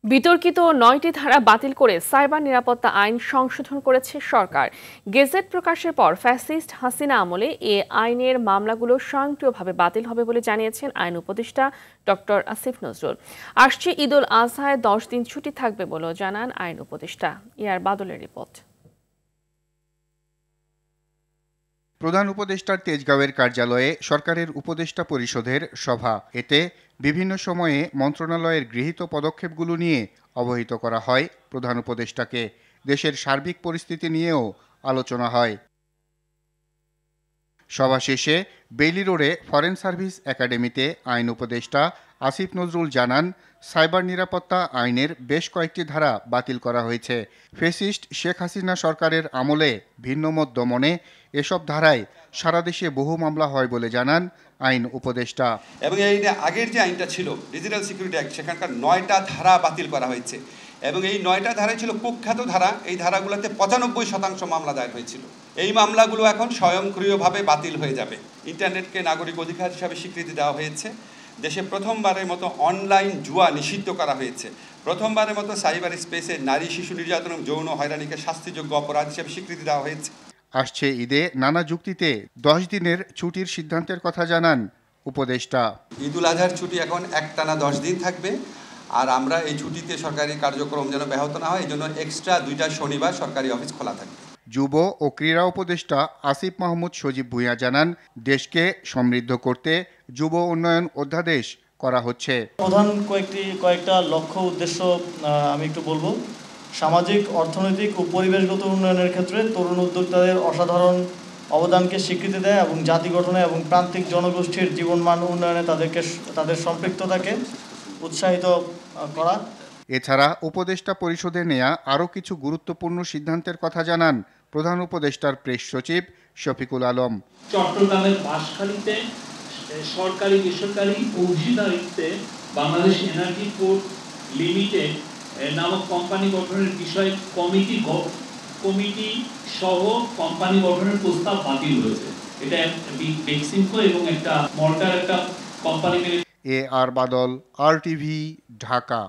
বিতর্কিত ৯টি ধারা বাতিল করে সাইবার নিরাপত্তা আইন সংশোধন করেছে সরকার। গেজেট প্রকাশের পর ফ্যাসিস্ট হাসিনা আমলে এ আইনের মামলাগুলো স্বয়ংক্রিয়ভাবে বাতিল হবে বলে জানিয়েছেন আইন উপদেষ্টা ডক্টর আসিফ নজরুল। আসছে ঈদ উল আজহায় 10 দিন ছুটি থাকবে বলেও জানান আইন উপদেষ্টা। ইয়ার বাদলের রিপোর্ট। প্রধান উপদেষ্টার তেজগাঁওয়ের কার্যালয়ে সরকারের উপদেষ্টা পরিষদের সভা। এতে বিভিন্ন সময়ে মন্ত্রণালয়ের গৃহীত পদক্ষেপগুলো নিয়ে অবহিত করা হয় প্রধান উপদেষ্টাকে। দেশের সার্বিক পরিস্থিতি নিয়েও আলোচনা হয়। সভা শেষে বেইলি রোডে ফরেন সার্ভিস একাডেমিতে আইন উপদেষ্টা আসিফ নজরুল জানান, সাইবার নিরাপত্তা আইনের বেশ কয়েকটি ধারা বাতিল করা হয়েছে। ফ্যাসিস্ট শেখ হাসিনা সরকারের আমলে ভিন্নমত দমনে এসব ধারায় সারা দেশে বহু মামলা হয় বলে জানান আইন উপদেষ্টা। এবং এই আগের যে আইনটা ছিল ডিজিটাল সিকিউরিটি অ্যাক্ট, সেখানকার 9টা ধারা বাতিল করা হয়েছে এবং এই 9টা ধারাই ছিল কুখ্যাত ধারা। এই ধারাগুলোতে 95% মামলা দায়ের হয়েছিল। এই মামলাগুলো এখন স্বয়ংক্রিয়ভাবে বাতিল হয়ে যাবে। ইন্টারনেটকে নাগরিক অধিকার হিসাবে স্বীকৃতি দেওয়া হয়েছে। দেশে প্রথমবারের মতো অনলাইন জুয়া নিষিদ্ধ করা হয়েছে। প্রথমবারের মতো সাইবার স্পেসে নারী শিশু নির্যাতন এবং যৌন হয়রানিকে শাস্তিযোগ্য অপরাধ হিসেবে স্বীকৃতি দেওয়া হয়েছে। আসছে ঈদে নানা যুক্তিতে 10 দিনের ছুটির সিদ্ধান্তের কথা জানান উপদেষ্টা। ঈদ উল আজহার ছুটি এখন একটানা 10 দিন থাকবে। আর আমরা এই ছুটিতে সরকারি কার্যক্রম যেন ব্যাহত না হয়, এই জন্য এক্সট্রা 2টা শনিবার সরকারি অফিস খোলা থাকবে। যুব ও ক্রীড়া উপদেষ্টা আসিফ মাহমুদ সজীব ভূঁইয়া জানান, দেশকে সমৃদ্ধ করতে যুব উন্নয়ন অধ্যাদেশ করা হচ্ছে। প্রধান কয়েকটা লক্ষ্য উদ্দেশ্য আমি একটু বলবো। সামাজিক, অর্থনৈতিক ও পরিবেশগত উন্নয়নের ক্ষেত্রে তরুণ উদ্যোক্তাদের অসাধারণ অবদানকে স্বীকৃতি দেয় এবং জাতি গঠনে এবং প্রান্তিক জনগোষ্ঠীর জীবনমান উন্নয়নে তাদের সম্পৃক্ততাকে উৎসাহিত করা। এছাড়া উপদেষ্টা পরিষদে নেয়া আরও কিছু গুরুত্বপূর্ণ সিদ্ধান্তের কথা জানান প্রধান উপদেষ্টার প্রেস সচিব শফিকুল আলম। চট্টগ্রামের বাঁশখালীতে সরকারি বেসরকারি অংশীদারিত্বে বাংলাদেশ এনার্জি পোর্ট লিমিটেড নামক কোম্পানি গঠনের বিষয়ে কমিটি সহ কোম্পানি গঠনের প্রস্তাব বাতিল হয়েছে। এটা বেক্সিমকো এবং একটা মর্টার একটা কোম্পানি। আর বাদল, RTV, ঢাকা।